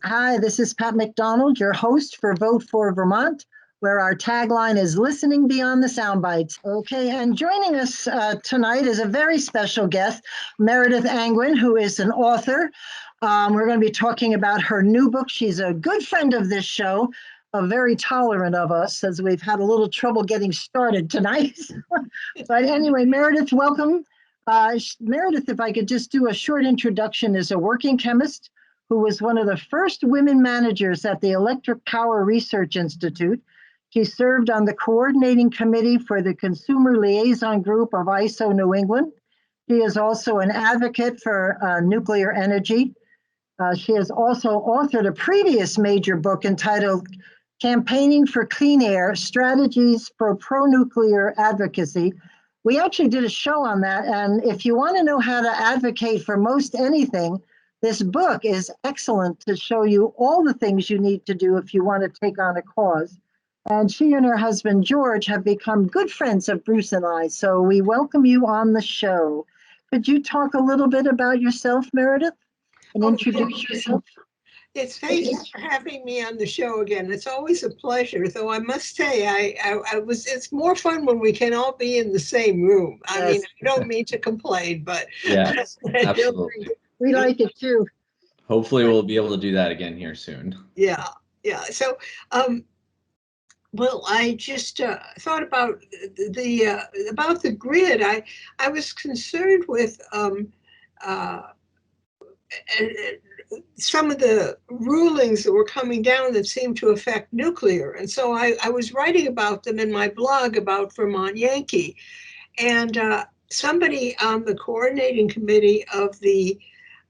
Hi, this is Pat McDonald, your host for Vote for Vermont, where our tagline is listening beyond the soundbites. Okay, and joining us tonight is a very special guest, Meredith Angwin, who is an author. We're going to be talking about her new book. She's a good friend of this show, very tolerant of us, as we've had a little trouble getting started tonight. But anyway, Meredith, welcome. Meredith, if I could just do a short introduction, is a working chemist who was one of the first women managers at the Electric Power Research Institute. She served on the coordinating committee for the Consumer Liaison Group of ISO New England. She is also an advocate for nuclear energy. She has also authored a previous major book entitled Campaigning for Clean Air, Strategies for Pro-Nuclear Advocacy. We actually did a show on that, and if you want to know how to advocate for most anything, this book is excellent to show you all the things you need to do if you want to take on a cause. And she and her husband, George, have become good friends of Bruce and I, so we welcome you on the show. Could you talk a little bit about yourself, Meredith, and introduce yourself? Yes, thanks for having me on the show again. It's always a pleasure, though I must say, it's more fun when we can all be in the same room. I mean, I don't mean to complain, but yeah, absolutely. We like it too. Hopefully we'll be able to do that again here soon. Yeah. So, well, I just thought about the grid. I was concerned with some of the rulings that were coming down that seemed to affect nuclear. And so I was writing about them in my blog about Vermont Yankee. And somebody on the coordinating committee of the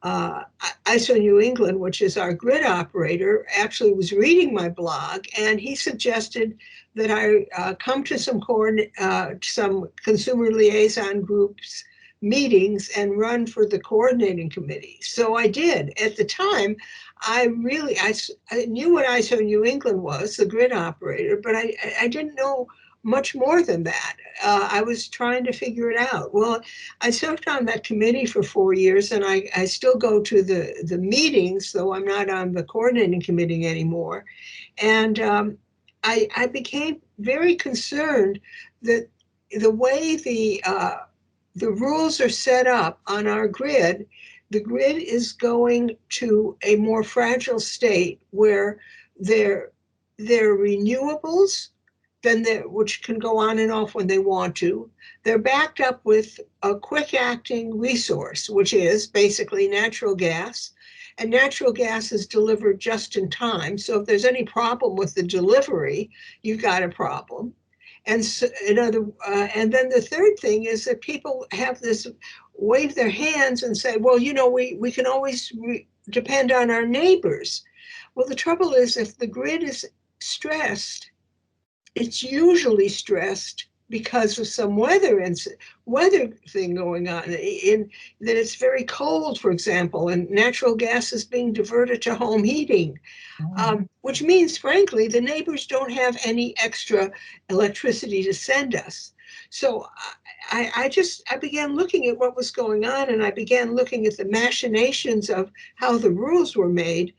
ISO New England, which is our grid operator, actually was reading my blog, and he suggested that I come to some consumer liaison groups meetings and run for the coordinating committee. So I did. At the time, I knew what ISO New England was, the grid operator, but I didn't know much more than that. I was trying to figure it out. Well, I served on that committee for 4 years, and I still go to the meetings, though I'm not on the coordinating committee anymore. And I became very concerned that the way the rules are set up on our grid, the grid is going to a more fragile state where they're renewables, which can go on and off when they want to. They're backed up with a quick acting resource, which is basically natural gas. And natural gas is delivered just in time. So if there's any problem with the delivery, you've got a problem. And so, and then the third thing is that people have this wave their hands and say, well, you know, we can always depend on our neighbors. Well, the trouble is, if the grid is stressed, it's usually stressed because of some weather thing going on, that it's very cold, for example, and natural gas is being diverted to home heating, which means, frankly, the neighbors don't have any extra electricity to send us. So I began looking at what was going on, and I began looking at the machinations of how the rules were made,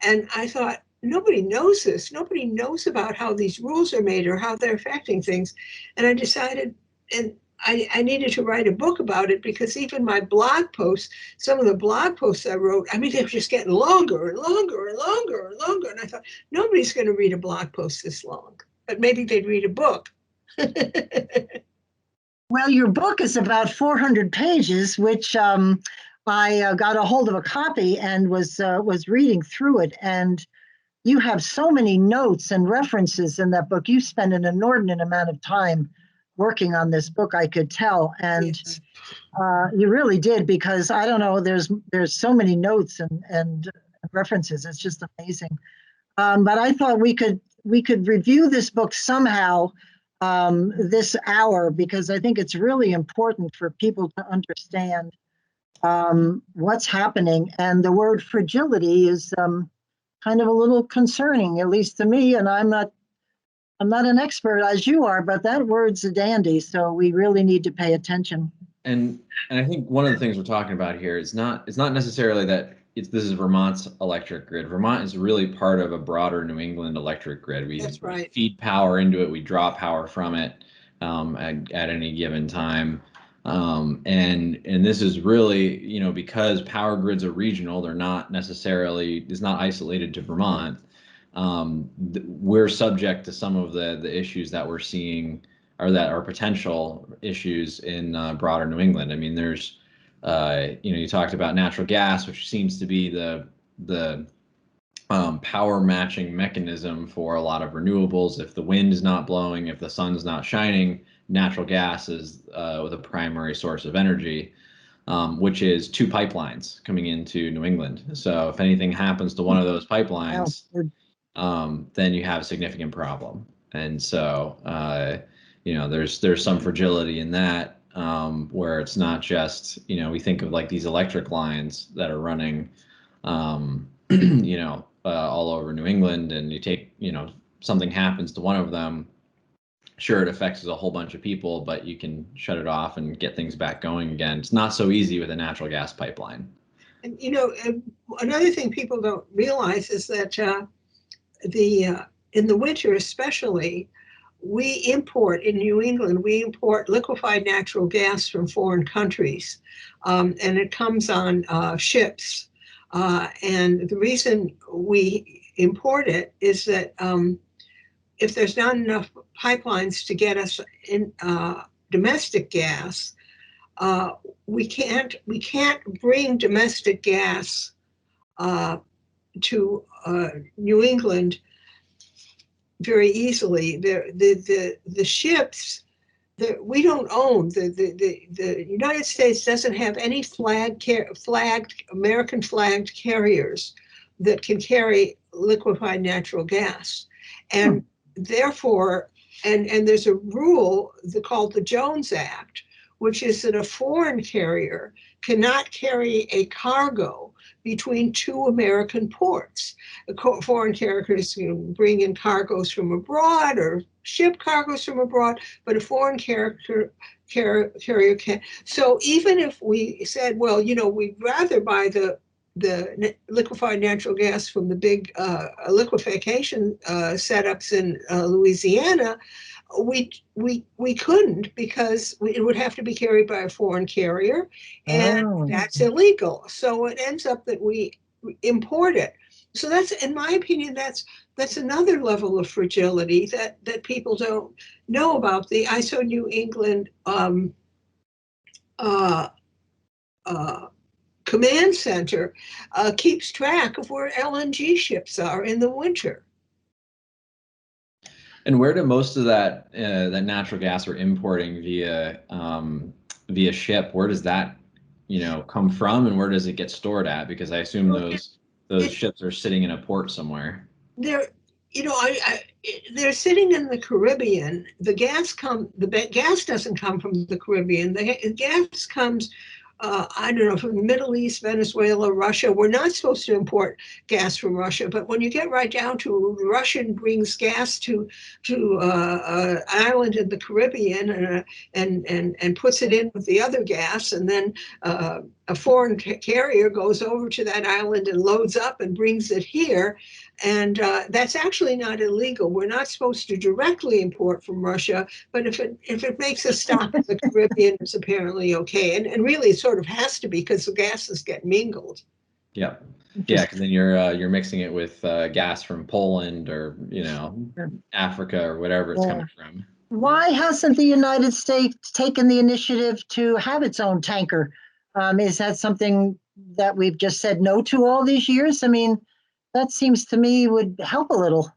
and I thought, nobody knows this. Nobody knows about how these rules are made or how they're affecting things. And I decided, and I needed to write a book about it, because even my blog posts, some of the blog posts I wrote, I mean, they were just getting longer and longer and longer and longer. And I thought, nobody's going to read a blog post this long, but maybe they'd read a book. Well, your book is about 400 pages, which I got a hold of a copy and was reading through it. And you have so many notes and references in that book. You spend an inordinate amount of time working on this book, I could tell. And Yes. You really did, because I don't know, there's so many notes and references. It's just amazing. But I thought we could review this book somehow this hour, because I think it's really important for people to understand what's happening. And the word fragility is kind of a little concerning, at least to me, and I'm not an expert as you are, but that word's a dandy, so we really need to pay attention. And I think one of the things we're talking about here is not necessarily that this is Vermont's electric grid. Vermont is really part of a broader New England electric grid. We That's right. feed power into it. We draw power from it at any given time. And this is really, because power grids are regional, they're not necessarily, it's not isolated to Vermont. We're subject to some of the issues that we're seeing, or that are potential issues in broader New England. I mean, there's, you talked about natural gas, which seems to be the power matching mechanism for a lot of renewables. If the wind is not blowing, if the sun's not shining, natural gas is the primary source of energy, which is 2 pipelines coming into New England. So if anything happens to one of those pipelines, then you have a significant problem. And so, there's some fragility in that, where it's not just, we think of like these electric lines that are running, all over New England, and you take, something happens to one of them. Sure, it affects a whole bunch of people, but you can shut it off and get things back going again. It's not so easy with a natural gas pipeline. And another thing people don't realize is that in the winter especially, we import in New England, we import liquefied natural gas from foreign countries, and it comes on ships. And the reason we import it is that if there's not enough pipelines to get us in domestic gas, we can't bring domestic gas to New England very easily. The ships that we don't own, the United States doesn't have any American flagged carriers that can carry liquefied natural gas. And therefore, and there's a rule called the Jones Act, which is that a foreign carrier cannot carry a cargo between 2 American ports. Foreign carriers bring in cargoes from abroad or ship cargoes from abroad, but a foreign carrier can. So even if we said, well, we'd rather buy the liquefied natural gas from the big liquefaction setups in Louisiana, we couldn't, because it would have to be carried by a foreign carrier, and that's illegal. So it ends up that we import it. So that's, in my opinion, that's another level of fragility that people don't know about. The ISO New England command center keeps track of where LNG ships are in the winter. And where do most of that natural gas we're importing via ship, where does that come from, and where does it get stored at? Because I assume those ships are sitting in a port somewhere. They're sitting in the Caribbean. The gas doesn't come from the Caribbean. The gas comes, I don't know, from the Middle East, Venezuela, Russia. We're not supposed to import gas from Russia, but when you get right down to it, Russian brings gas to an island in the Caribbean and puts it in with the other gas, and then a foreign carrier goes over to that island and loads up and brings it here. And that's actually not illegal. We're not supposed to directly import from Russia, but if it makes a stop in the Caribbean, it's apparently okay. And really, it sort of has to be, because the gases get mingled. Yeah, because then you're mixing it with gas from Poland or Africa or whatever it's coming from. Why hasn't the United States taken the initiative to have its own tanker? Is that something that we've just said no to all these years? I mean, that seems to me would help a little.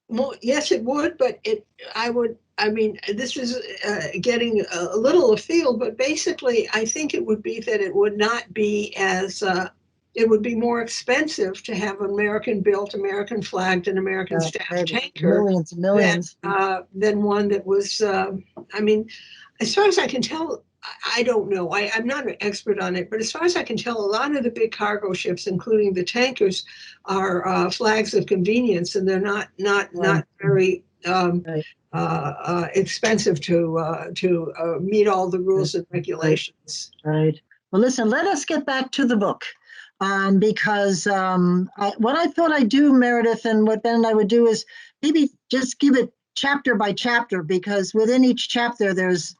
Well, yes, it would, but this is getting a little afield, but basically, I think it would be that it would not be as, it would be more expensive to have an American-built, American-flagged, and American-staffed tanker. Millions. Than one that was, as far as I can tell, I don't know. I'm not an expert on it, but as far as I can tell, a lot of the big cargo ships, including the tankers, are flags of convenience, and they're not very expensive to meet all the rules and regulations. Right. Well, listen, let us get back to the book. because what I thought I'd do, Meredith, and what Ben and I would do is maybe just give it chapter by chapter, because within each chapter there's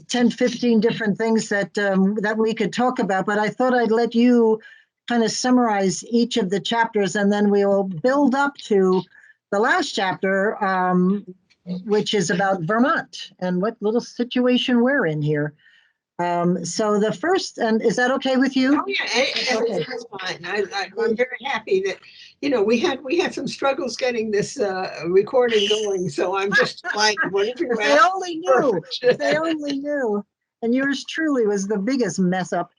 10, 15 different things that that we could talk about. But I thought I'd let you kind of summarize each of the chapters, and then we'll build up to the last chapter, which is about Vermont and what little situation we're in here. So the first, and is that okay with you? Oh yeah, that's fine. I'm very happy that, we had some struggles getting this recording going. So I'm just like, whatever you If they ask, only knew, if they only knew. And yours truly was the biggest mess up.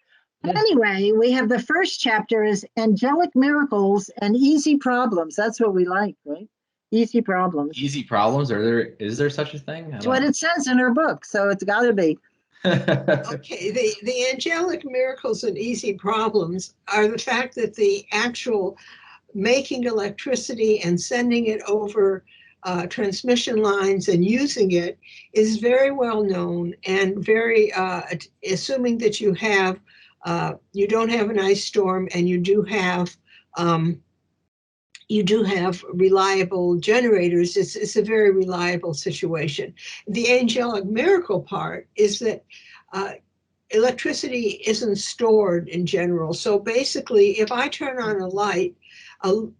But anyway, we have the first chapter is Angelic Miracles and Easy Problems. That's what we like, right? Easy problems. Easy problems? Is there such a thing? That's what it says in her book, so it's got to be. Okay, the angelic miracles and easy problems are the fact that the actual making electricity and sending it over transmission lines and using it is very well known, and very assuming that you don't have an ice storm, and you do have reliable generators. It's a very reliable situation. The angelic miracle part is that electricity isn't stored in general. So basically, if I turn on a light,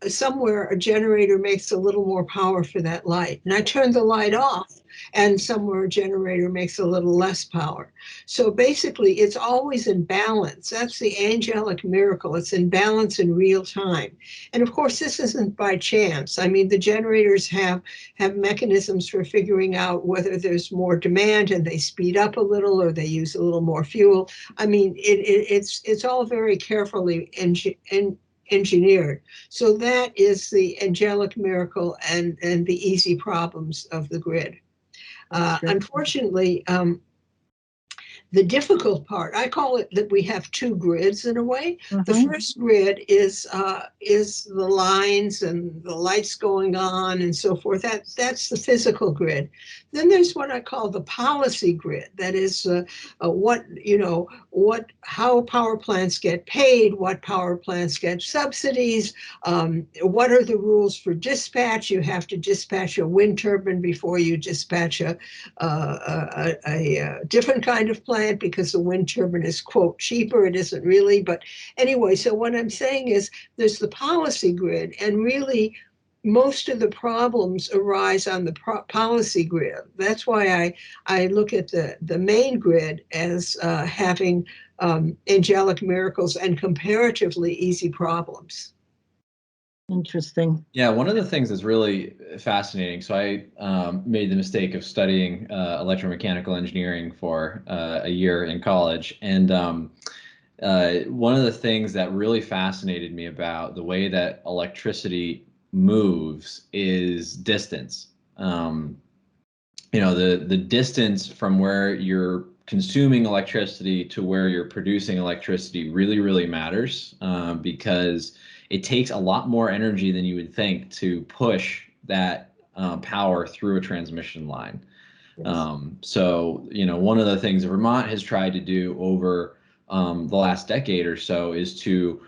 somewhere a generator makes a little more power for that light. And I turn the light off, and somewhere a generator makes a little less power. So basically, it's always in balance. That's the angelic miracle. It's in balance in real time. And of course, this isn't by chance. I mean, the generators have mechanisms for figuring out whether there's more demand and they speed up a little, or they use a little more fuel. I mean, it's all very carefully engineered. So that is the angelic miracle and the easy problems of the grid. Unfortunately, the difficult part, I call it that we have two grids in a way. The first grid is the lines and the lights going on and so forth. That's the physical grid. Then there's what I call the policy grid. That is how power plants get paid, what power plants get subsidies, what are the rules for dispatch. You have to dispatch a wind turbine before you dispatch a different kind of plant, because the wind turbine is, quote, cheaper. It isn't really, but anyway, so what I'm saying is there's the policy grid, and really most of the problems arise on the policy grid. That's why I look at the main grid as having angelic miracles and comparatively easy problems. Interesting. Yeah, one of the things that's really fascinating. So I made the mistake of studying electromechanical engineering for a year in college, and one of the things that really fascinated me about the way that electricity moves is distance. The distance from where you're consuming electricity to where you're producing electricity really, really matters, because it takes a lot more energy than you would think to push that power through a transmission line. Yes. So, one of the things Vermont has tried to do over the last decade or so is to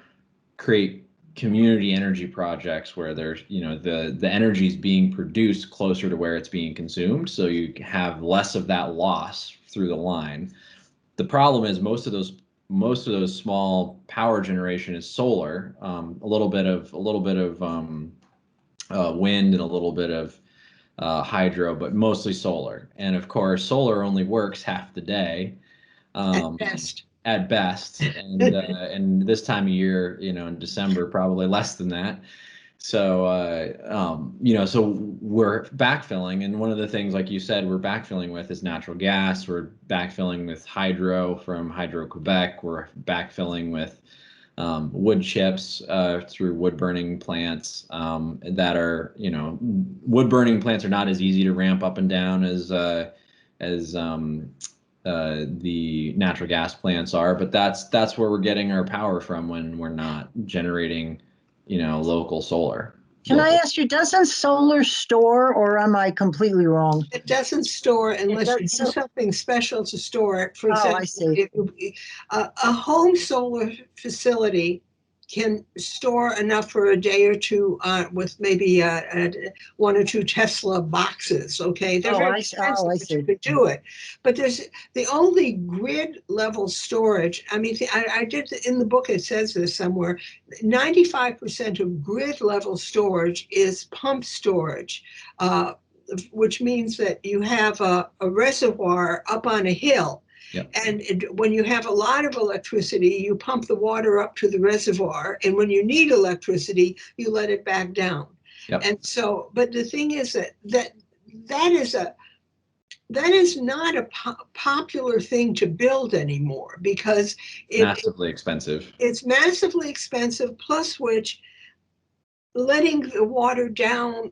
create community energy projects where there's, the energy is being produced closer to where it's being consumed, so you have less of that loss through the line. The problem is most of those small power generation is solar, a little bit of wind and a little bit of hydro, but mostly solar. And of course, solar only works half the day. At best, and this time of year, in December, probably less than that. So, so we're backfilling, and one of the things, like you said, we're backfilling with is natural gas. We're backfilling with hydro from Hydro-Quebec. We're backfilling with wood chips through wood burning plants that are, wood burning plants are not as easy to ramp up and down as the natural gas plants are, but that's where we're getting our power from when we're not generating, local solar. Can I ask you, doesn't solar store, or am I completely wrong? It doesn't store unless you do something special to store it. For example, I see. A home solar facility can store enough for a day or two with maybe 1 or 2 Tesla boxes. Okay, they're very expensive, but you could do it. But there's the only grid level storage. I mean, I did in the book. It says this somewhere. 95% of grid level storage is pump storage, which means that you have a reservoir up on a hill. Yep. And when you have a lot of electricity, you pump the water up to the reservoir. And when you need electricity, you let it back down. Yep. And so, but the thing is that is not a popular thing to build anymore, because massively expensive. It's massively expensive, plus which letting the water down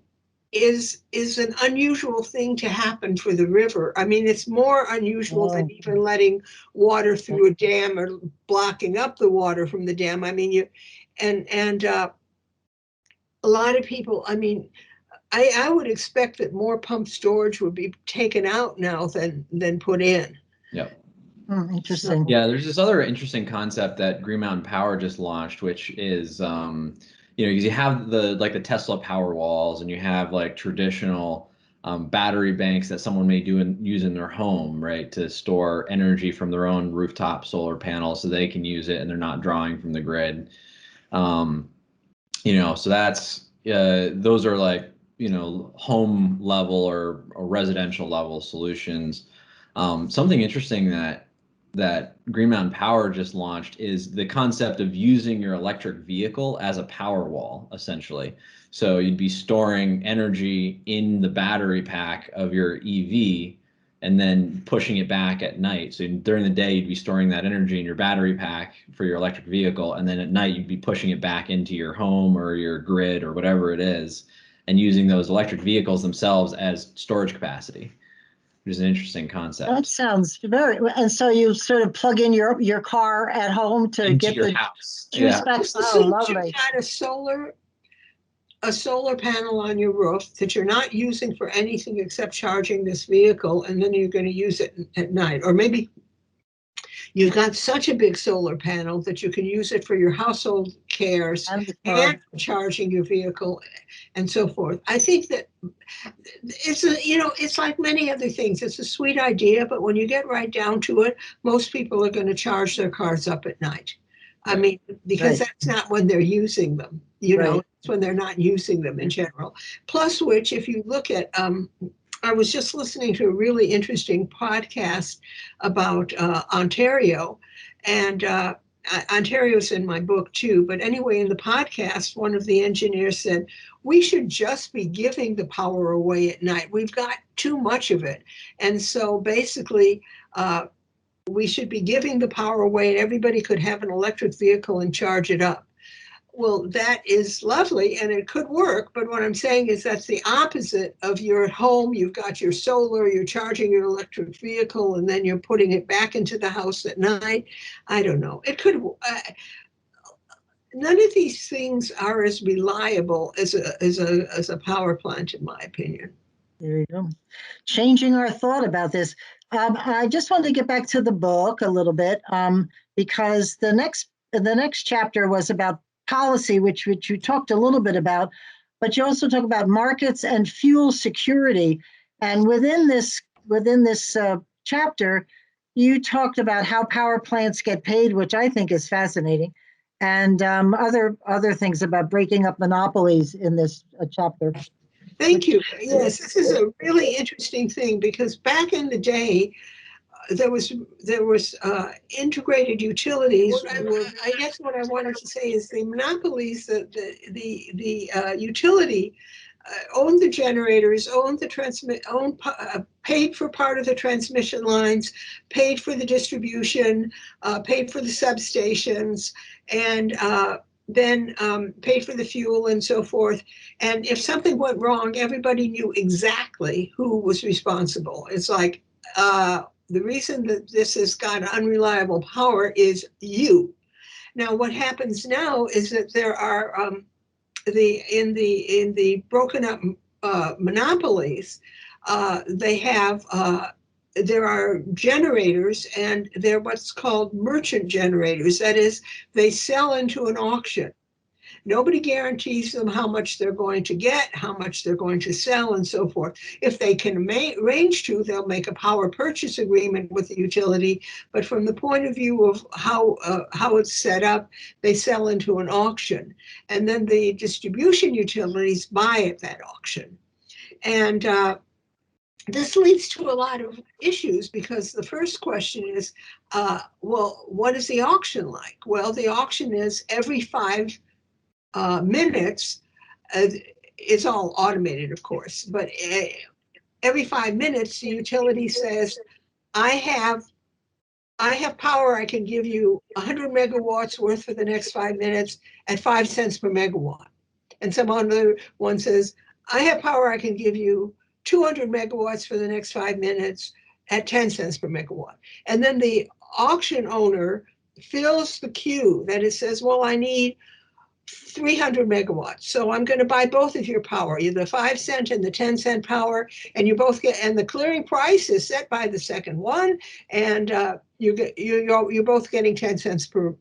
is an unusual thing to happen for the river. I mean, it's more unusual than even letting water through a dam or blocking up the water from the dam. I mean, a lot of people, I mean, I would expect that more pump storage would be taken out now than put in. Yep. Interesting. Yeah, there's this other interesting concept that Green Mountain Power just launched, which is because you have the Tesla power walls, and you have like traditional battery banks that someone may use in their home, right, to store energy from their own rooftop solar panels, so they can use it and they're not drawing from the grid. So that's those are like home level or residential level solutions. Something interesting that Green Mountain Power just launched is the concept of using your electric vehicle as a power wall, essentially. So you'd be storing energy in the battery pack of your EV and then pushing it back at night. So during the day, you'd be storing that energy in your battery pack for your electric vehicle. And then at night, you'd be pushing it back into your home or your grid or whatever it is, and using those electric vehicles themselves as storage capacity, which is an interesting concept. That sounds very, and so you sort of plug in your car at home to into get your the house. juice back. Oh, lovely. You've got a solar panel on your roof that you're not using for anything except charging this vehicle, and then you're going to use it at night. Or maybe you've got such a big solar panel that you can use it for your household cares and charging your vehicle and so forth. I think that it's like many other things. It's a sweet idea, but when you get right down to it, most people are going to charge their cars up at night. I mean, because that's not when they're using them, it's when they're not using them in general. Plus which, if you look at, I was just listening to a really interesting podcast about Ontario, and Ontario's in my book too, but anyway, in the podcast, one of the engineers said, we should just be giving the power away at night. We've got too much of it. And so basically, we should be giving the power away, and everybody could have an electric vehicle and charge it up. Well, that is lovely, and it could work. But what I'm saying is that's the opposite of you're at home, you've got your solar, you're charging your electric vehicle, and then you're putting it back into the house at night. I don't know. It could. None of these things are as reliable as a power plant, in my opinion. There you go. Changing our thought about this. I just wanted to get back to the book a little bit because the next chapter was about policy, which you talked a little bit about, but you also talk about markets and fuel security. And within this chapter, you talked about how power plants get paid, which I think is fascinating, and other things about breaking up monopolies in this chapter. Thank you. Yes, this is a really interesting thing, because back in the day, there was integrated utilities. I guess what I wanted to say is the monopolies, the utility owned the generators, paid for part of the transmission lines, paid for the distribution, paid for the substations, and then paid for the fuel and so forth. And if something went wrong, everybody knew exactly who was responsible. It's like, the reason that this has got unreliable power is you. Now, what happens now is that there are in the broken up monopolies, there are generators, and they're what's called merchant generators. That is, they sell into an auction. Nobody guarantees them how much they're going to get, how much they're going to sell, and so forth. If they can arrange to, they'll make a power purchase agreement with the utility. But from the point of view of how it's set up, they sell into an auction. And then the distribution utilities buy at that auction. And this leads to a lot of issues, because the first question is, well, what is the auction like? Well, the auction is every 5 minutes. It's all automated, of course, but every 5 minutes, the utility says, I have power. I can give you 100 megawatts worth for the next 5 minutes at 5 cents per megawatt. And some other one says, I have power. I can give you 200 megawatts for the next 5 minutes at 10 cents per megawatt. And then the auction owner fills the queue that it says, well, I need 300 megawatts. So I'm going to buy both of your power, the 5 cent and the 10 cent power, and you both get, and the clearing price is set by the second one, and you're both getting 10 cents 10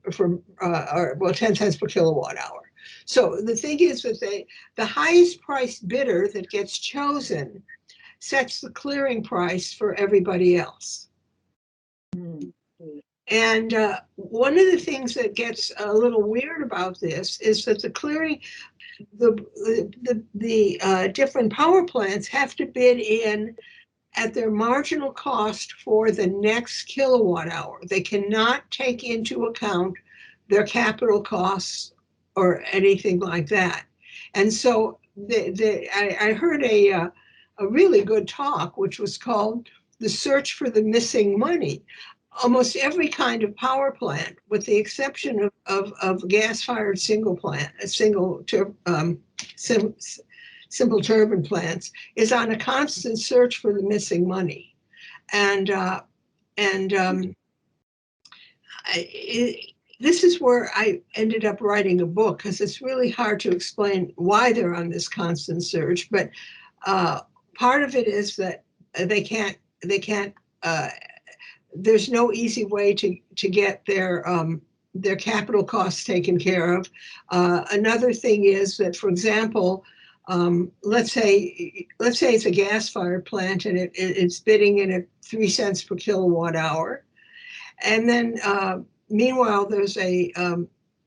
cents per kilowatt hour. So the thing is that the highest price bidder that gets chosen sets the clearing price for everybody else. And one of the things that gets a little weird about this is that the clearing, the different power plants have to bid in at their marginal cost for the next kilowatt hour. They cannot take into account their capital costs or anything like that. And so I heard a really good talk, which was called The Search for the Missing Money. Almost every kind of power plant, with the exception of gas-fired simple turbine plants, is on a constant search for the missing money. This is where I ended up writing a book, because it's really hard to explain why they're on this constant search. But part of it is that they can't. There's no easy way to get their capital costs taken care of. Another thing is that, for example, let's say it's a gas-fired plant and it's bidding in at 3 cents per kilowatt hour, and then meanwhile there's a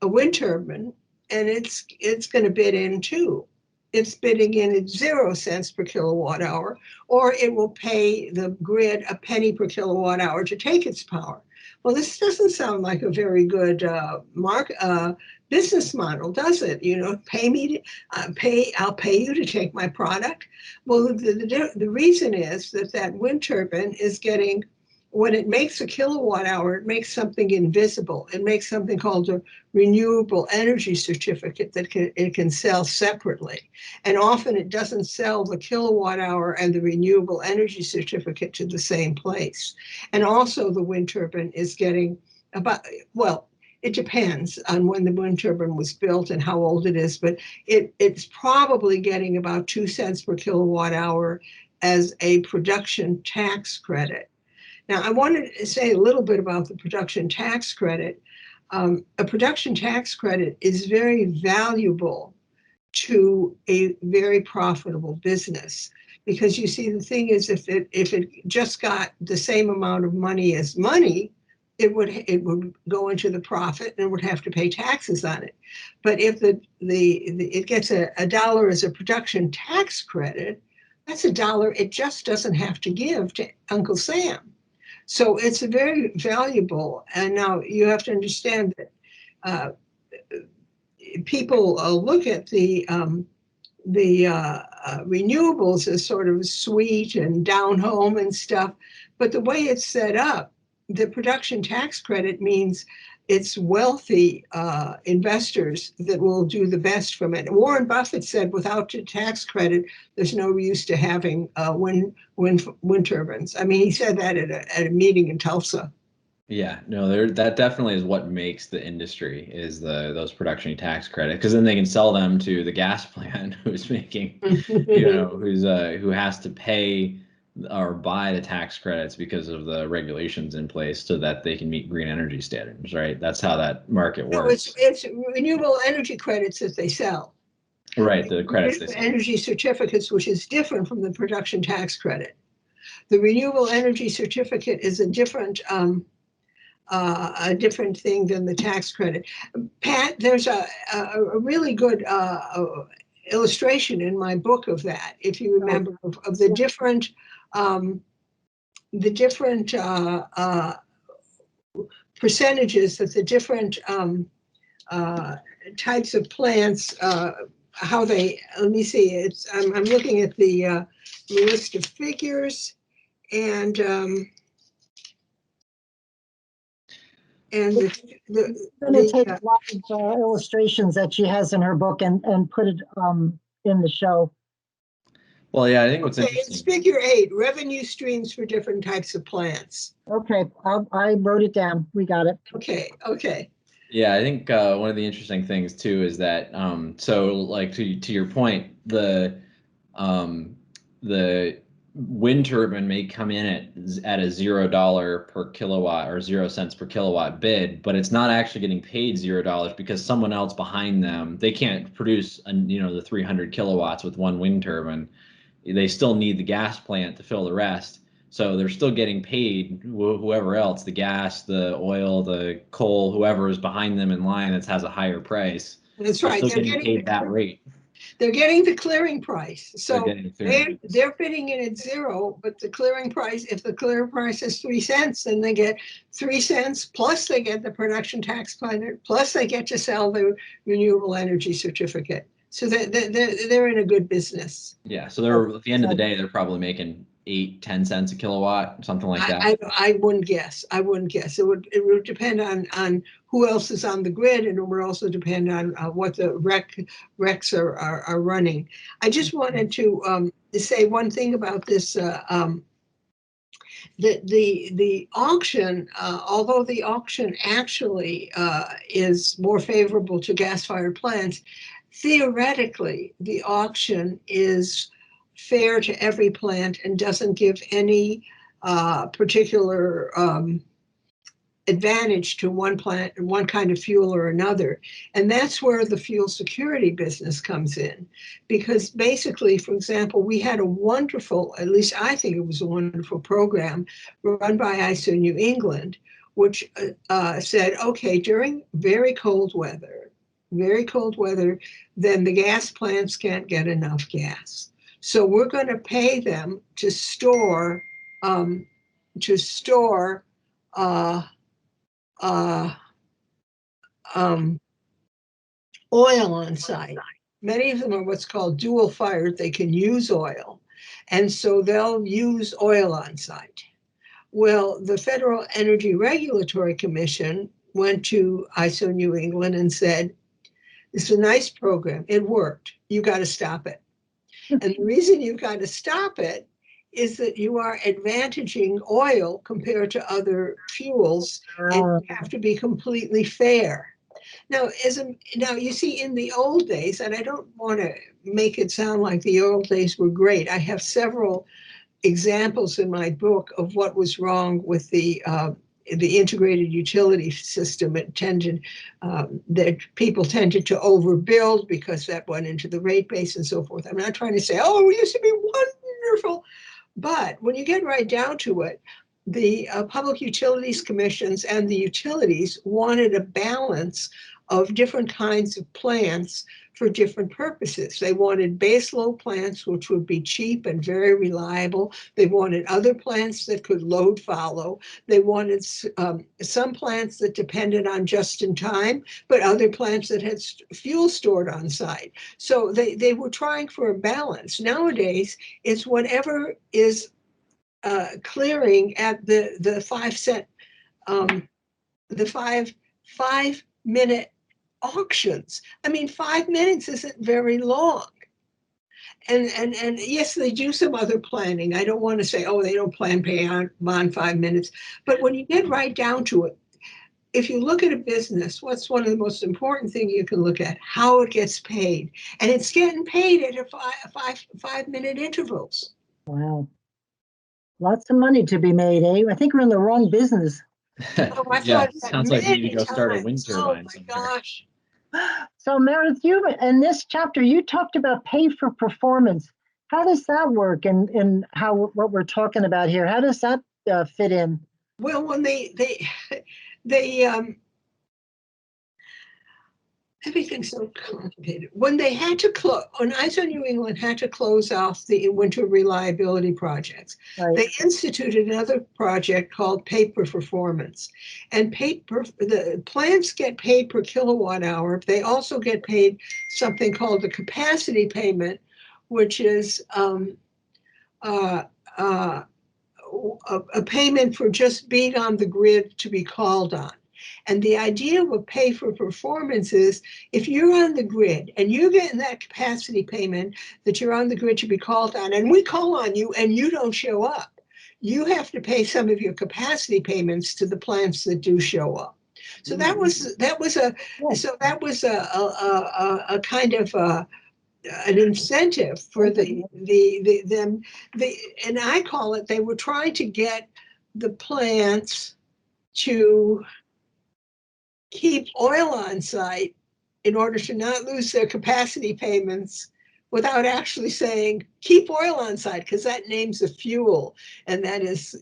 wind turbine and it's going to bid in too. It's bidding in at 0 cents per kilowatt hour, or it will pay the grid a penny per kilowatt hour to take its power. Well, this doesn't sound like a very good business model, does it? Pay me, I'll pay you to take my product. Well, the reason is that wind turbine is getting, when it makes a kilowatt hour, it makes something invisible. It makes something called a renewable energy certificate that it can sell separately. And often it doesn't sell the kilowatt hour and the renewable energy certificate to the same place. And also the wind turbine is getting it depends on when the wind turbine was built and how old it is, but it's probably getting about 2 cents per kilowatt hour as a production tax credit. Now, I wanted to say a little bit about the production tax credit. A production tax credit is very valuable to a very profitable business, because you see, the thing is, if it just got the same amount of money as money, it would go into the profit and would have to pay taxes on it. But if it gets a dollar as a production tax credit, that's a dollar it just doesn't have to give to Uncle Sam. So it's a very valuable, and now you have to understand that people look at the renewables as sort of sweet and down home and stuff, but the way it's set up, the production tax credit means it's wealthy investors that will do the best from it. Warren Buffett said, without the tax credit, there's no use to having wind turbines. I mean, he said that at a meeting in Tulsa. Yeah, no, that definitely is what makes the industry, is those production tax credits, because then they can sell them to the gas plant who's making, who has to pay or buy the tax credits because of the regulations in place so that they can meet green energy standards, right? That's how that market No, works. it's renewable energy credits that they sell. Right, the credits they Renewable sell. energy certificates, which is different from the production tax credit. The renewable energy certificate is a different thing than the tax credit. Pat, there's a really good illustration in my book of that, if you remember, of the different percentages that the different types of plants, how they, let me see, it's, I'm looking at the list of figures, and I'm going to take a lot of illustrations that she has in her book and put it in the show. Well, yeah, I think what's okay, interesting. it's figure 8, revenue streams for different types of plants. Okay, I wrote it down. We got it. Okay. Yeah, I think one of the interesting things too is that so like to your point, the wind turbine may come in at a $0 per kilowatt or 0 cents per kilowatt bid, but it's not actually getting paid $0 because someone else behind them, they can't produce the 300 kilowatts with one wind turbine. They still need the gas plant to fill the rest. So they're still getting paid, whoever else, the gas, the oil, the coal, whoever is behind them in line that has a higher price. That's They're right. still getting paid that rate. They're getting the clearing price. So they're bidding in at 0, but the clearing price, if the clearing price is 3 cents, then they get 3 cents, plus they get the production tax credit, plus they get to sell the renewable energy certificate. So they're in a good business. Yeah, so they're at the end of the day, they're probably making 8-10 cents a kilowatt, something like that. I wouldn't guess. It would depend on who else is on the grid, and it would also depend on what the recs are running. I just wanted to say one thing about this. The auction, although the auction actually is more favorable to gas-fired plants, theoretically the auction is fair to every plant and doesn't give any particular advantage to one plant and one kind of fuel or another. And that's where the fuel security business comes in. Because basically, for example, we had a wonderful, at least I think it was a wonderful program run by ISO New England, which said, okay, during very cold weather, then the gas plants can't get enough gas. So we're going to pay them to store oil on site. Many of them are what's called dual fired. They can use oil. And so they'll use oil on site. Well, the Federal Energy Regulatory Commission went to ISO New England and said, it's a nice program. It worked. You got to stop it. And the reason you've got to stop it is that you are advantaging oil compared to other fuels, and you have to be completely fair. Now, you see, in the old days, and I don't want to make it sound like the old days were great. I have several examples in my book of what was wrong with the integrated utility system. It tended that people tended to overbuild because that went into the rate base and so forth. I'm not trying to say, oh, it used to be wonderful. But when you get right down to it, the public utilities commissions and the utilities wanted a balance of different kinds of plants for different purposes. They wanted baseload plants, which would be cheap and very reliable. They wanted other plants that could load follow. They wanted some plants that depended on just in time, but other plants that had fuel stored on site. So they were trying for a balance. Nowadays, it's whatever is clearing at the 5 cent, the 5-minute auctions. I mean, 5 minutes isn't very long. And yes, they do some other planning. I don't want to say, oh, they don't plan beyond 5 minutes. But when you get right down to it, if you look at a business, what's one of the most important things you can look at? How it gets paid. And it's getting paid at a 5-minute intervals. Wow. Lots of money to be made, eh? I think we're in the wrong business. Oh, I Yeah, thought that sounds like you need to many go start a wind times. Oh turbine my somewhere. gosh. So Meredith, you in this chapter, you talked about pay for performance. How does that work and how what we're talking about here? How does that fit in? Well, when they everything's so complicated. When they had to close, when ISO New England had to close off the winter reliability projects, Right. they instituted another project called Pay per Performance. And the plants get paid per kilowatt hour. They also get paid something called the capacity payment, which is a payment for just being on the grid to be called on. And the idea of pay for performance is if you're on the grid and you're getting that capacity payment that you're on the grid to be called on, and we call on you and you don't show up, you have to pay some of your capacity payments to the plants that do show up. So that was a kind of an incentive for them. And I call it, they were trying to get the plants to keep oil on site in order to not lose their capacity payments without actually saying keep oil on site, because that names a fuel, and that is,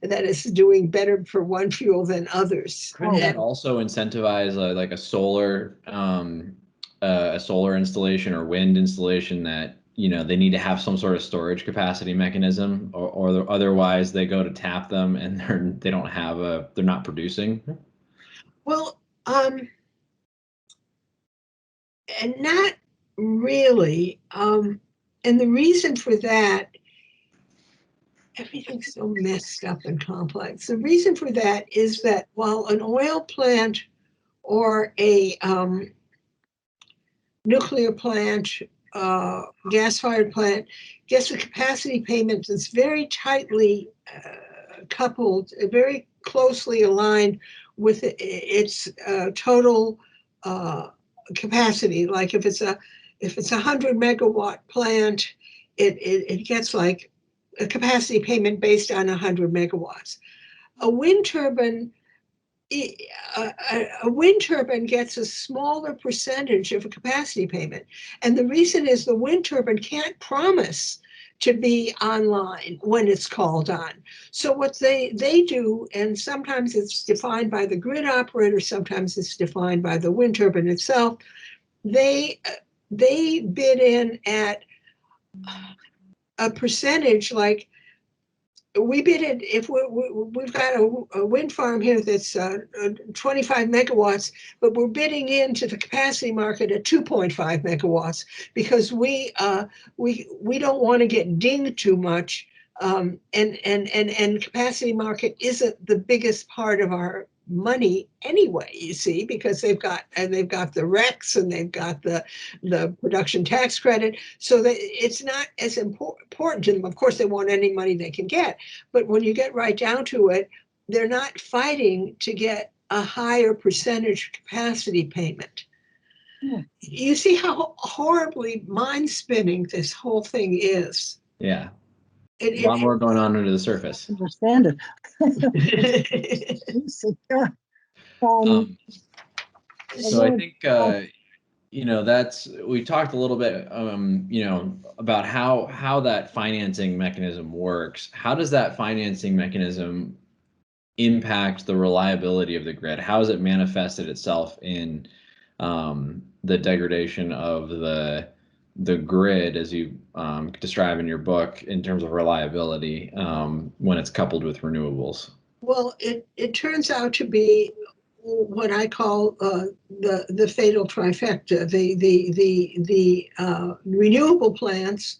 that is doing better for one fuel than others. Couldn't that also incentivize like a solar installation or wind installation that they need to have some sort of storage capacity mechanism, or otherwise they go to tap them and they're not producing? Well, and not really. And the reason for that, everything's so messed up and complex. The reason for that is that while an oil plant or a nuclear plant, gas-fired plant gets a capacity payment that's very tightly coupled, very closely aligned with its total capacity. Like if it's a 100 megawatt plant, it gets like a capacity payment based on 100 megawatts. A wind turbine gets a smaller percentage of a capacity payment. And the reason is the wind turbine can't promise to be online when it's called on. So what they do, and sometimes it's defined by the grid operator, sometimes it's defined by the wind turbine itself, they bid in at a percentage. Like we bid it if we've got a wind farm here that's 25 megawatts, but we're bidding into the capacity market at 2.5 megawatts because we don't want to get dinged too much, and capacity market isn't the biggest part of our money anyway, you see, because they've got the RECs and they've got the production tax credit, so that it's not as important to them. Of course, they want any money they can get, but when you get right down to it, they're not fighting to get a higher percentage capacity payment. You see how horribly mind-spinning this whole thing is. Yeah. A lot more going on under the surface. Understand it. So I think we talked a little bit about how that financing mechanism works. How does that financing mechanism impact the reliability of the grid? How has it manifested itself in the degradation of the grid, as you describe in your book, in terms of reliability when it's coupled with renewables? Well, it turns out to be what I call the fatal trifecta. The renewable plants.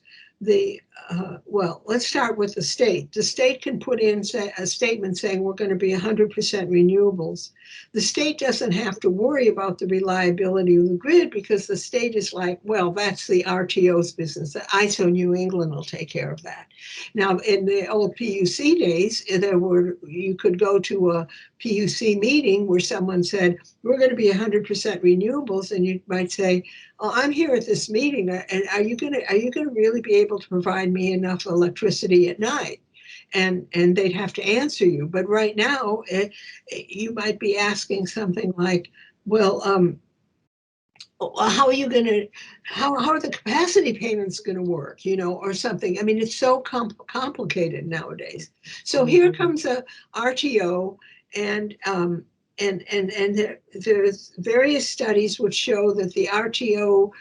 Let's start with the state. The state can put in a statement saying we're going to be 100% renewables. The state doesn't have to worry about the reliability of the grid because the state is like, well, that's the RTO's business. The ISO New England will take care of that. Now, in the old PUC days, you could go to a PUC meeting where someone said, we're going to be 100% renewables, and you might say, oh, I'm here at this meeting, and are you going to really be able to provide me enough electricity at night? and they'd have to answer you. But right now, you might be asking something like, well, how are you going to, how are the capacity payments going to work, you know, or something. I mean, it's so complicated nowadays. So here comes a RTO, and there's various studies which show that the RTO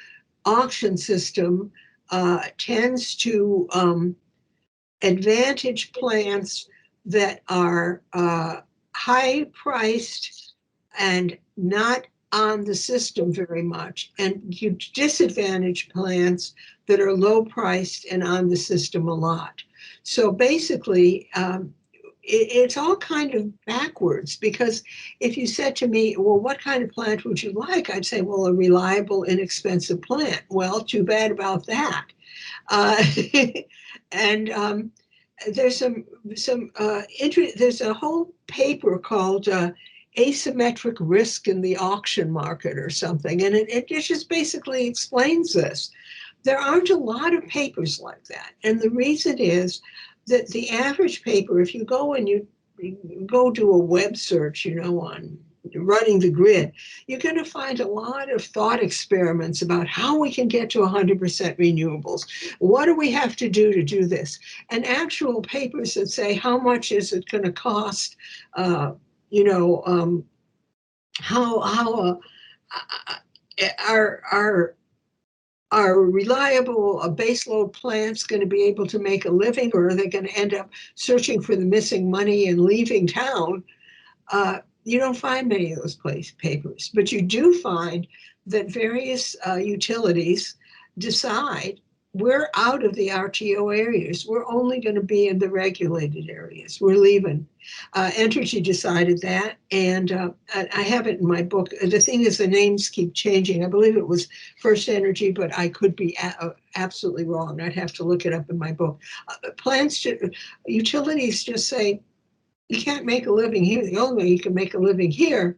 auction system tends to advantage plants that are high priced and not on the system very much, and you disadvantage plants that are low priced and on the system a lot. So basically, it's all kind of backwards, because if you said to me, well, what kind of plant would you like? I'd say, well, a reliable, inexpensive plant. Well, too bad about that. And there's there's a whole paper called asymmetric risk in the auction market or something, and it just basically explains this. There aren't a lot of papers like that, and the reason is that the average paper, if you go and you go do a web search, you know, on running the grid, you're going to find a lot of thought experiments about how we can get to 100% renewables. What do we have to do this? And actual papers that say, how much is it going to cost? You know, how are reliable baseload plants going to be able to make a living, or are they going to end up searching for the missing money and leaving town? You don't find many of those papers, but you do find that various utilities decide we're out of the RTO areas. We're only going to be in the regulated areas. We're leaving. Entergy decided that, and I have it in my book. The thing is, the names keep changing. I believe it was First Energy, but I could be absolutely wrong. I'd have to look it up in my book. Utilities just say, you can't make a living here. The only way you can make a living here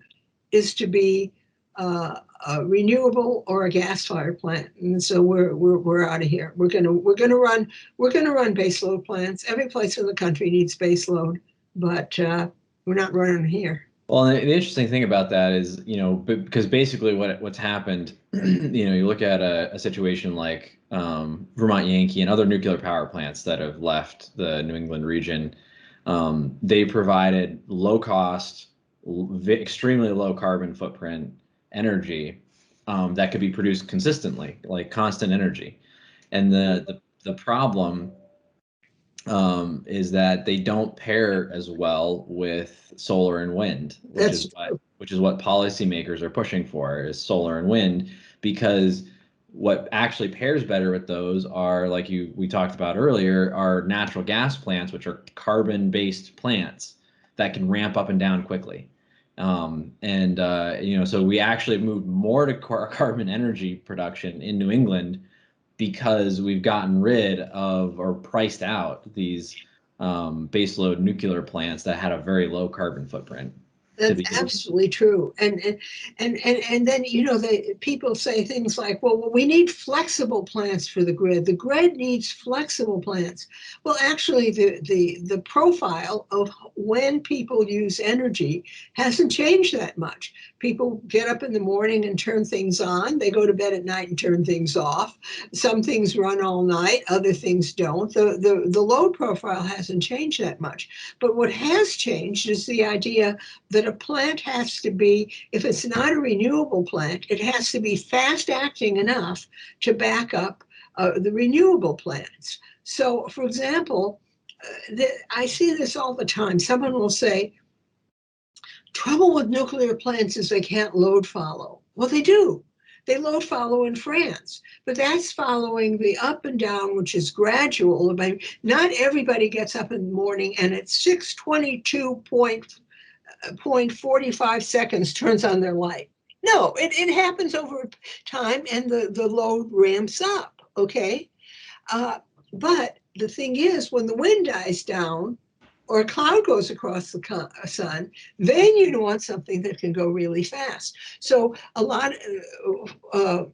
is to be a renewable or a gas-fired plant, and so we're out of here. We're gonna run baseload plants. Every place in the country needs baseload, but we're not running here. Well, the interesting thing about that is, you know, because basically what's happened, you know, you look at a situation like Vermont Yankee and other nuclear power plants that have left the New England region. They provided low cost, extremely low carbon footprint energy that could be produced consistently, like constant energy. And the problem is that they don't pair as well with solar and wind, which is what policymakers are pushing for, is solar and wind, because what actually pairs better with those are, like we talked about earlier, are natural gas plants, which are carbon-based plants that can ramp up and down quickly. You know, so we actually moved more to carbon energy production in New England because we've gotten rid of or priced out these baseload nuclear plants that had a very low carbon footprint. That's absolutely true. And then, you know, people say things like, well, we need flexible plants for the grid. The grid needs flexible plants. Well, actually, the profile of when people use energy hasn't changed that much. People get up in the morning and turn things on. They go to bed at night and turn things off. Some things run all night, other things don't. The load profile hasn't changed that much. But what has changed is the idea that a plant has to be, if it's not a renewable plant, it has to be fast acting enough to back up the renewable plants. So, for example, I see this all the time. Someone will say, trouble with nuclear plants is they can't load follow. Well, they do. They load follow in France, but that's following the up and down, which is gradual. I mean, not everybody gets up in the morning and at 6:22.45 seconds turns on their light. No, it happens over time, and the load ramps up, okay? But the thing is, when the wind dies down or a cloud goes across the sun, then you want something that can go really fast. So a lot of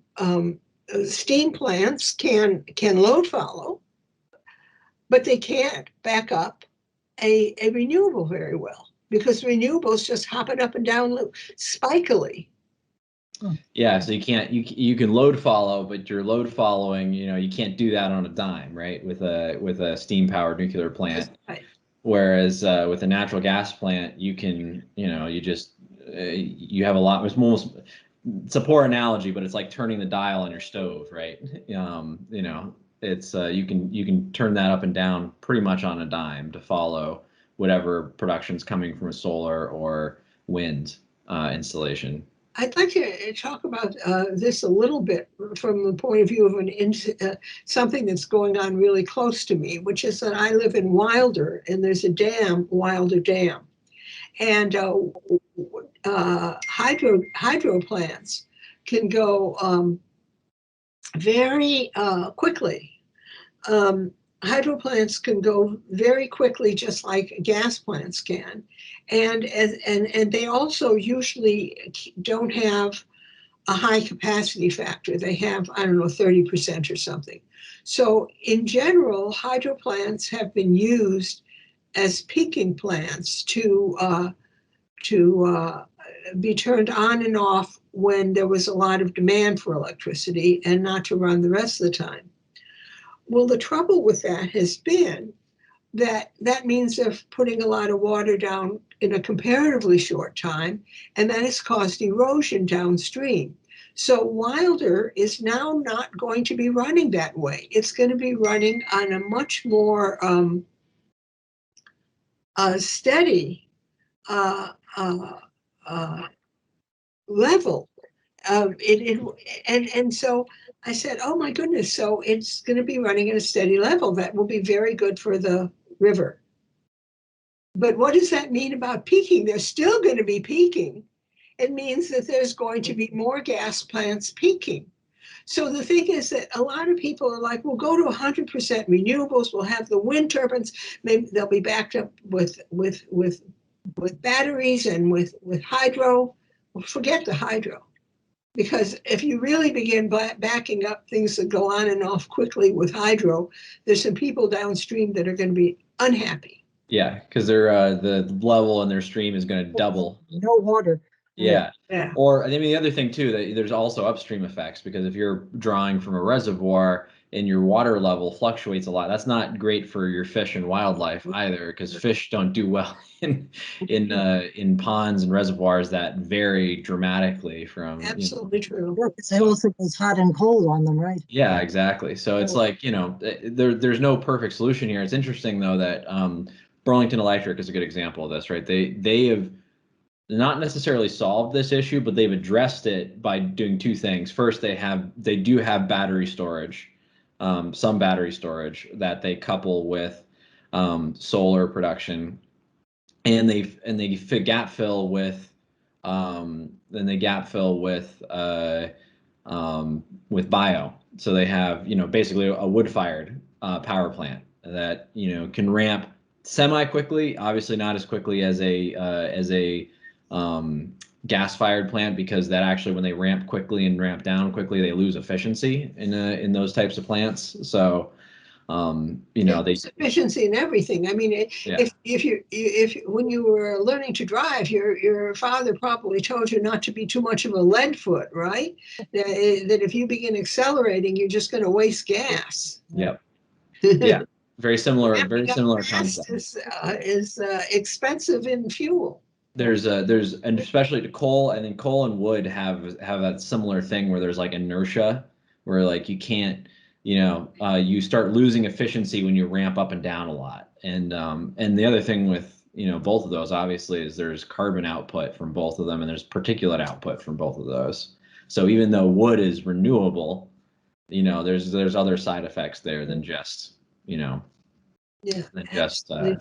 steam plants can load follow, but they can't back up a renewable very well, because renewables just hopping up and down spikily. Yeah, so you can load follow, but you're load following, you can't do that on a dime, right? With a steam powered nuclear plant. Right. Whereas with a natural gas plant, you can, you have a lot. It's a poor analogy, but it's like turning the dial on your stove, right? It's you can turn that up and down pretty much on a dime to follow whatever production's coming from a solar or wind installation. I'd like to talk about this a little bit from the point of view of something that's going on really close to me, which is that I live in Wilder, and there's a dam, Wilder Dam, and hydro plants can go very quickly. Hydro plants can go very quickly, just like gas plants can, and they also usually don't have a high capacity factor. They have, I don't know, 30% or something. So in general, hydro plants have been used as peaking plants to be turned on and off when there was a lot of demand for electricity, and not to run the rest of the time. Well, the trouble with that has been that means they're putting a lot of water down in a comparatively short time, and that has caused erosion downstream. So Wilder is now not going to be running that way. It's going to be running on a much more steady level. And so I said, oh my goodness, so it's going to be running at a steady level. That will be very good for the river. But what does that mean about peaking? They're still going to be peaking. It means that there's going to be more gas plants peaking. So the thing is that a lot of people are like, we'll go to 100% renewables. We'll have the wind turbines. Maybe they'll be backed up with batteries and with hydro. Well, forget the hydro. Because if you really begin backing up things that go on and off quickly with hydro, there's some people downstream that are going to be unhappy. Yeah, because the level in their stream is going to double. No water. Yeah. Yeah. Or I mean, the other thing too, that there's also upstream effects, because if you're drawing from a reservoir and your water level fluctuates a lot, that's not great for your fish and wildlife either, because fish don't do well in ponds and reservoirs that vary dramatically from. Absolutely true. Yeah, because it also goes hot and cold on them, right? Yeah, exactly. So it's like, there's no perfect solution here. It's interesting though that Burlington Electric is a good example of this, right? They have not necessarily solved this issue, but they've addressed it by doing two things. First, they do have battery storage, some battery storage that they couple with solar production, and they gap fill with bio. So they have basically a wood-fired power plant that can ramp semi quickly, obviously not as quickly as a gas-fired plant, because that actually, when they ramp quickly and ramp down quickly, they lose efficiency in those types of plants. So there's efficiency in everything. I mean, if when you were learning to drive, your father probably told you not to be too much of a lead foot, right? That if you begin accelerating, you're just going to waste gas. Yep. Yeah. Very similar concept. Is expensive in fuel. There's and especially to coal, and then coal and wood have that similar thing where there's like inertia, where like you can't, you start losing efficiency when you ramp up and down a lot. And the other thing with both of those, obviously, is there's carbon output from both of them, and there's particulate output from both of those. So even though wood is renewable, there's other side effects there than just than just. I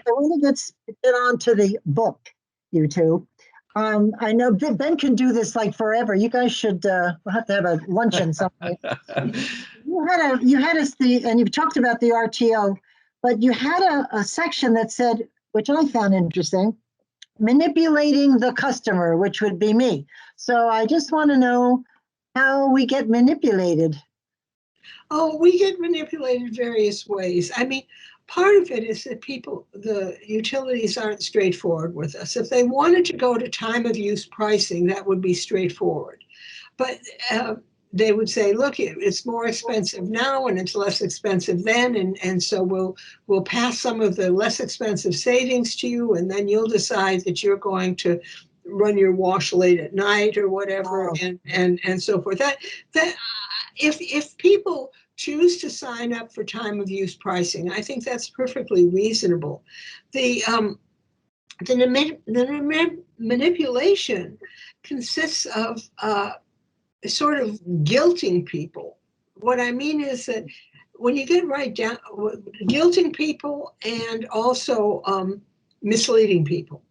want to get on to the book, you two. I know Ben can do this like forever. You guys should we'll have to have a luncheon someday. You had us and you've talked about the RTO, but you had a section that said, which I found interesting, manipulating the customer, which would be me. So I just want to know how we get manipulated. Oh, we get manipulated various ways. I mean, part of it is that the utilities aren't straightforward with us. If they wanted to go to time of use pricing, that would be straightforward. But they would say, look, it's more expensive now and it's less expensive then. And so we'll pass some of the less expensive savings to you, and then you'll decide that you're going to run your wash late at night or whatever, and so forth. That if people choose to sign up for time of use pricing, I think that's perfectly reasonable. The manipulation consists of sort of guilting people. What I mean is that when you get right down, guilting people and also misleading people.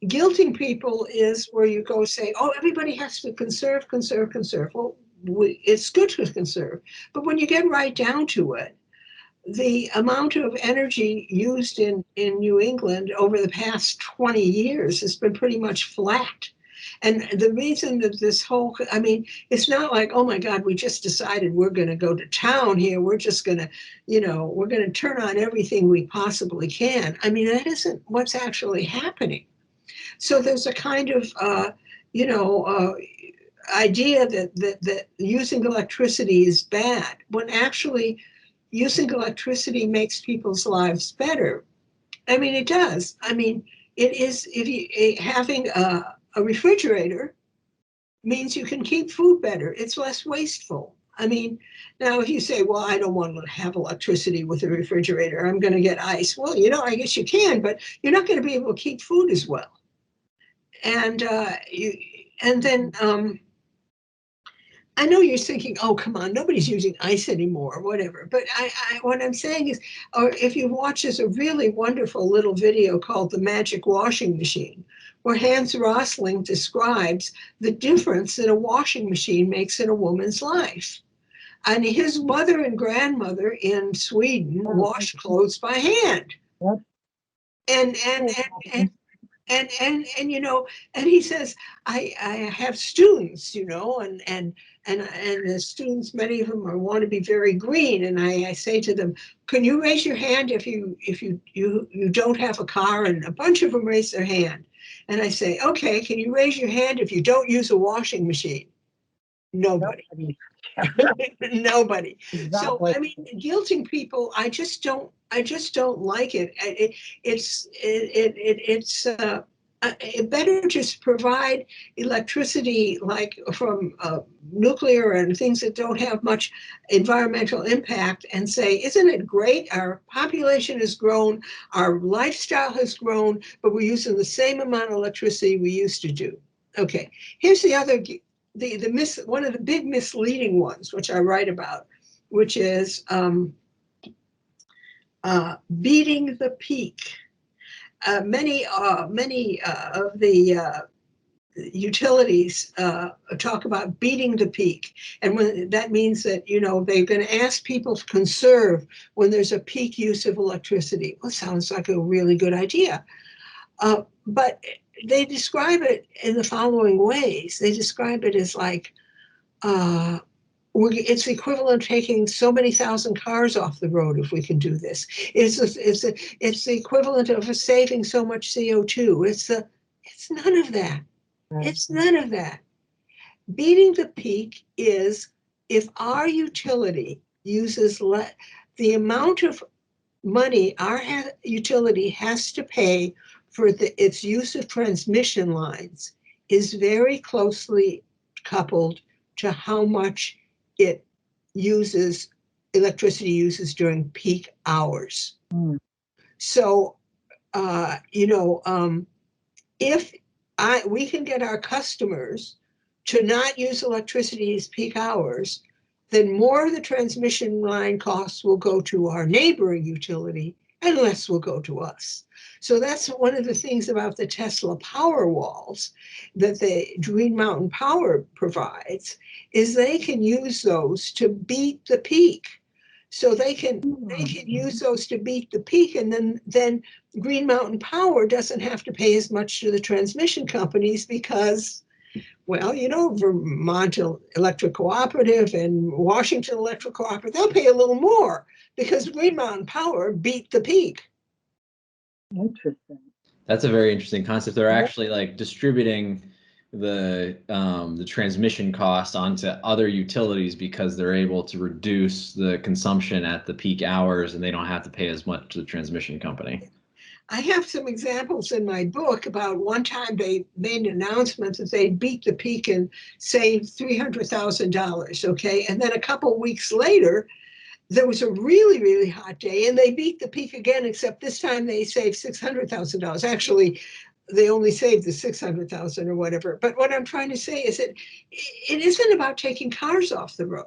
Guilting people is where you go say, oh, everybody has to conserve. Well, it's good to conserve, but when you get right down to it, the amount of energy used in New England over the past 20 years has been pretty much flat. And the reason that this whole, I mean, it's not like, oh my God, we just decided we're going to go to town here. We're just going to, we're going to turn on everything we possibly can. I mean, that isn't what's actually happening. So there's a kind of, idea that using electricity is bad, when actually using electricity makes people's lives better. I mean, it does. I mean, it is, having a refrigerator means you can keep food better. It's less wasteful. I mean, now if you say, well, I don't want to have electricity with a refrigerator, I'm going to get ice. Well, I guess you can, but you're not going to be able to keep food as well. And then I know you're thinking, oh, come on, nobody's using ice anymore or whatever. But what I'm saying is, or if you watch, there's a really wonderful little video called The Magic Washing Machine, where Hans Rosling describes the difference that a washing machine makes in a woman's life. And his mother and grandmother in Sweden washed clothes by hand. And he says, I have students, and the students, many of them want to be very green. And I say to them, can you raise your hand if you don't have a car? And a bunch of them raise their hand. And I say, okay, can you raise your hand if you don't use a washing machine? Nobody. Nobody. Exactly. So I mean, guilting people, I just don't like it. It's better just provide electricity like from nuclear and things that don't have much environmental impact, and say, isn't it great? Our population has grown, our lifestyle has grown, but we're using the same amount of electricity we used to do. Okay, here's the other. One of the big misleading ones, which I write about, which is beating the peak. Many of the utilities talk about beating the peak, and that means that they're going to ask people to conserve when there's a peak use of electricity. Well, sounds like a really good idea, but they describe it in the following ways. They describe it as like, it's the equivalent of taking so many thousand cars off the road if we can do this. It's the equivalent of saving so much CO2. It's none of that. It's none of that. Beating the peak is if our utility uses the amount of money our utility has to pay for its use of transmission lines is very closely coupled to how much electricity uses during peak hours. So, if we can get our customers to not use electricity as peak hours, then more of the transmission line costs will go to our neighboring utility and less will go to us. So that's one of the things about the Tesla power walls that the Green Mountain Power provides, is they can use those to beat the peak. So they can use those to beat the peak, and then Green Mountain Power doesn't have to pay as much to the transmission companies because Well, Vermont Electric Cooperative and Washington Electric Cooperative, they'll pay a little more because Green Mountain Power beat the peak. Interesting. That's a very interesting concept. They're actually like distributing the transmission costs onto other utilities because they're able to reduce the consumption at the peak hours and they don't have to pay as much to the transmission company. I have some examples in my book about one time they made an announcement that they beat the peak and saved $300,000, okay? And then a couple of weeks later, there was a really, really hot day and they beat the peak again, except this time they saved $600,000. Actually, they only saved the 600,000 or whatever. But what I'm trying to say is that it isn't about taking cars off the road.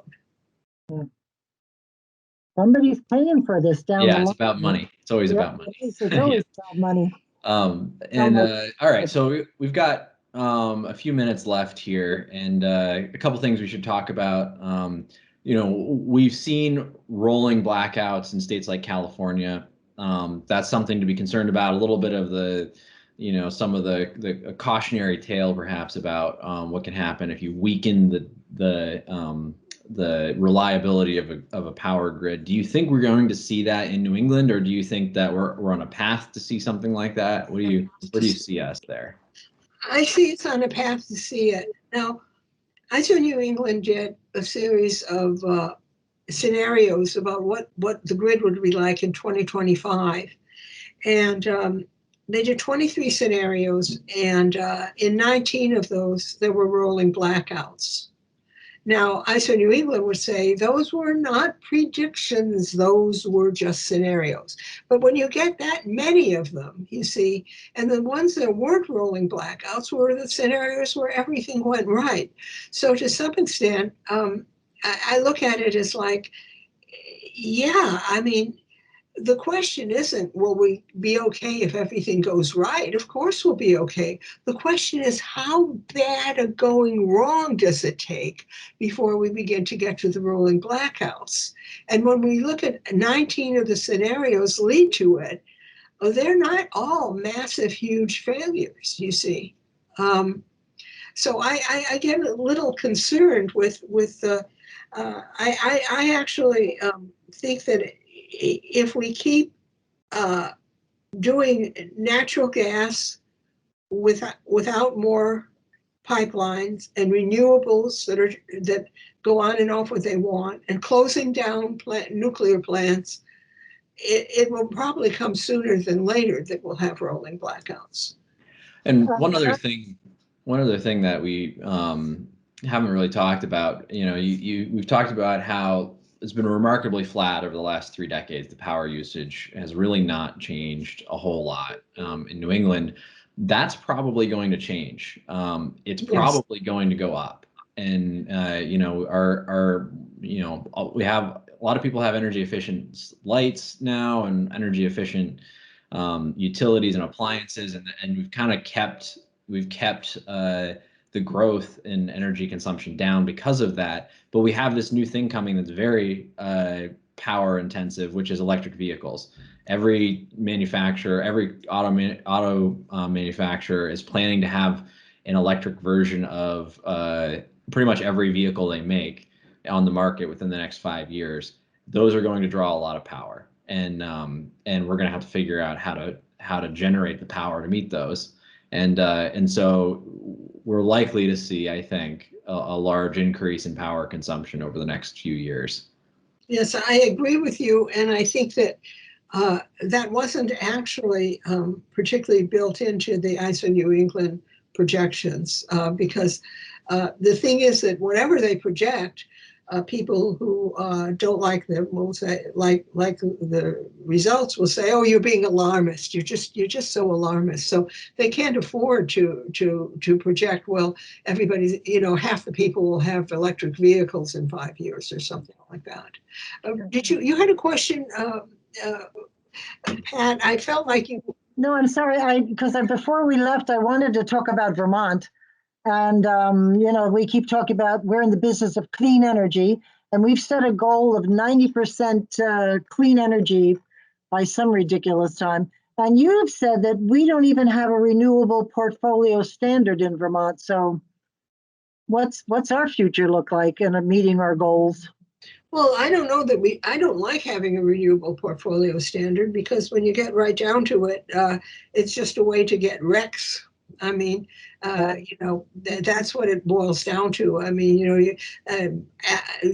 Somebody's paying for this down the line. Yeah, it's about money. It's always about money. It's always about money. All right, so we've got a few minutes left here, and a couple things we should talk about. We've seen rolling blackouts in states like California. That's something to be concerned about. A little bit of the, some of the cautionary tale perhaps about what can happen if you weaken the reliability of a power grid. Do you think we're going to see that in New England, or do you think that we're on a path to see something like that? Where do you see us there? I see it's on a path to see it. Now, I saw New England did a series of scenarios about what the grid would be like in 2025. And they did 23 scenarios, and in 19 of those, there were rolling blackouts. Now, ISO New England would say those were not predictions, those were just scenarios. But when you get that many of them, you see, and the ones that weren't rolling blackouts were the scenarios where everything went right. So to some extent, I look at it as like, yeah, I mean, the question isn't, will we be okay if everything goes right? Of course we'll be okay. The question is, how bad a going wrong does it take before we begin to get to the rolling blackouts? And when we look at 19 of the scenarios lead to it, they're not all massive, huge failures, you see. So I get a little concerned with the, I actually think that if we keep doing natural gas without more pipelines and renewables that go on and off what they want, and closing down nuclear plants, it will probably come sooner than later that we'll have rolling blackouts. And one other thing that we haven't really talked about, we've talked about how it's been remarkably flat over the last 3 decades. The power usage has really not changed a whole lot. In New England, that's probably going to change. It's probably going to go up. And we have a lot of people have energy efficient lights now and energy efficient utilities and appliances, and we've kind of kept the growth in energy consumption down because of that. But we have this new thing coming that's very power intensive, which is electric vehicles. Every manufacturer, every auto manufacturer is planning to have an electric version of pretty much every vehicle they make on the market within the next 5 years. Those are going to draw a lot of power, and we're going to have to figure out how to generate the power to meet those. And so we're likely to see, I think, a large increase in power consumption over the next few years. Yes, I agree with you. And I think that that wasn't actually particularly built into the ISO New England projections, because the thing is that whatever they project, people who don't like them will say, like the results will say, "Oh, you're being alarmist. You're just so alarmist." So they can't afford to project, well, everybody's, half the people will have electric vehicles in 5 years or something like that. Did you had a question, Pat? I felt like you. No, I'm sorry. Because before we left, I wanted to talk about Vermont. And, we keep talking about we're in the business of clean energy, and we've set a goal of 90% clean energy by some ridiculous time. And you have said that we don't even have a renewable portfolio standard in Vermont. So what's our future look like in meeting our goals? Well, I don't know that I don't like having a renewable portfolio standard, because when you get right down to it, it's just a way to get RECs. I mean, that's what it boils down to. I mean,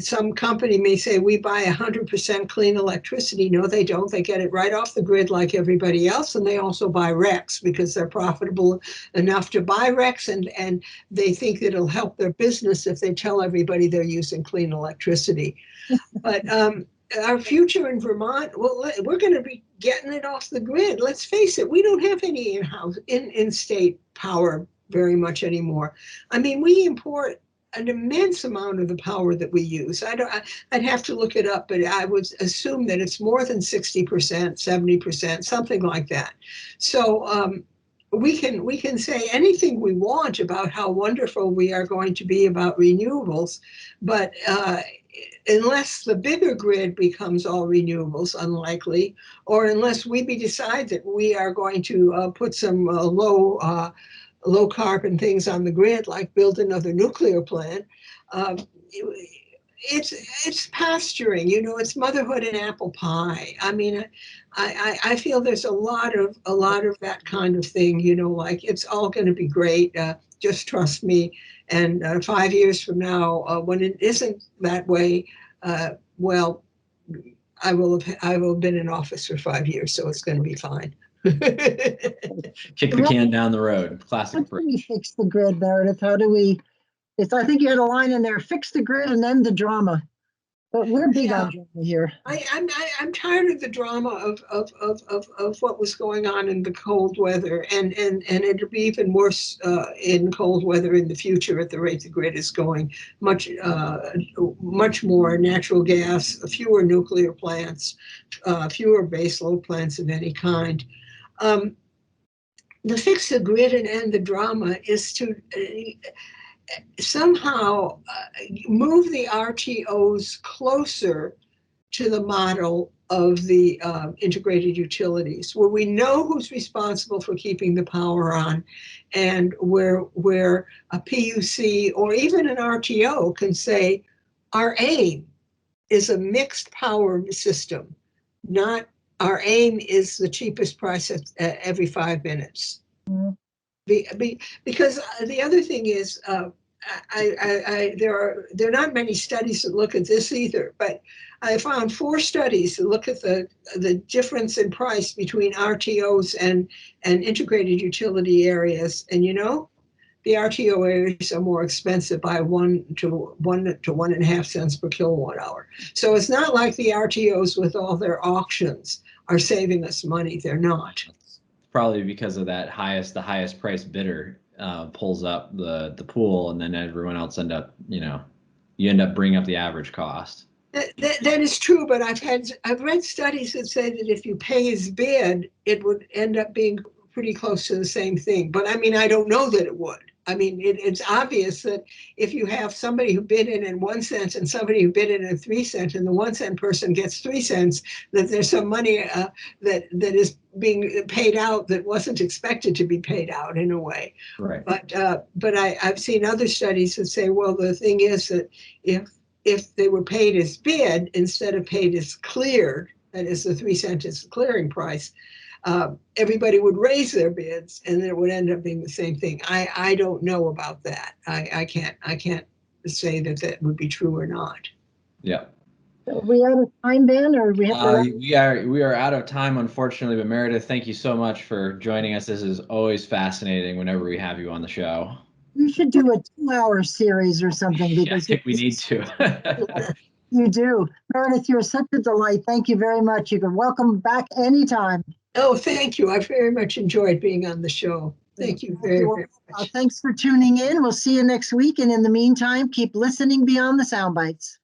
some company may say we buy 100% clean electricity. No, they don't. They get it right off the grid like everybody else. And they also buy RECs because they're profitable enough to buy RECs, and they think it'll help their business if they tell everybody they're using clean electricity. But our future in Vermont, well, we're going to be getting it off the grid. Let's face it, we don't have any in-state power very much anymore. I mean, we import an immense amount of the power that we use. I'd have to look it up, but I would assume that it's more than 60%, 70%, something like that. So we can say anything we want about how wonderful we are going to be about renewables, but unless the bigger grid becomes all renewables, unlikely, or unless we decide that we are going to put some low carbon things on the grid, like build another nuclear plant, it's pasturing. It's motherhood and apple pie. I mean, I feel there's a lot of that kind of thing. Like it's all going to be great. Just trust me. And 5 years from now, when it isn't that way, well, I will have been in office for 5 years, so it's going to be fine. Kick the can down the road. Classic. How do we fix the grid, Meredith? How do we? I think you had a line in there: fix the grid and then the drama. But we're big on drama here. I'm tired of the drama of what was going on in the cold weather, and it'll be even worse in cold weather in the future at the rate the grid is going. Much more natural gas, fewer nuclear plants, fewer baseload plants of any kind. The fix the grid and end the drama is to somehow move the RTOs closer to the model of the integrated utilities, where we know who's responsible for keeping the power on, and where a PUC or even an RTO can say, our aim is a mixed power system, not our aim is the cheapest price every 5 minutes. Mm-hmm. Because the other thing is, there are not many studies that look at this either, but I found 4 studies that look at the difference in price between RTOs and integrated utility areas. And the RTO areas are more expensive by 1 to 1.5 cents per kilowatt hour. So it's not like the RTOs with all their auctions are saving us money. They're not. Probably because of that the highest price bidder pulls up the pool, and then everyone else you end up bringing up the average cost. That is true, but I've read studies that say that if you pay as bid, it would end up being pretty close to the same thing. But I mean, I don't know that it would. I mean, it's obvious that if you have somebody who bid in 1 cent and somebody who bid in 3 cents, and the 1 cent person gets 3 cents, that there's some money that is being paid out that wasn't expected to be paid out in a way. Right. But I've seen other studies that say, well, the thing is that if they were paid as bid instead of paid as cleared, that is the 3 cents is the clearing price, everybody would raise their bids, and then it would end up being the same thing. I don't know about that. I can't say that would be true or not. Yeah. Are we out of time, Ben, or we have we are out of time, unfortunately. But Meredith, thank you so much for joining us. This is always fascinating whenever we have you on the show. You should do a 2-hour series or something, because I think we need to. You do. Meredith, you're such a delight. Thank you very much. You can welcome back anytime. Oh, thank you. I very much enjoyed being on the show. Thank you very, very much. Thanks for tuning in. We'll see you next week. And in the meantime, keep listening beyond the sound bites.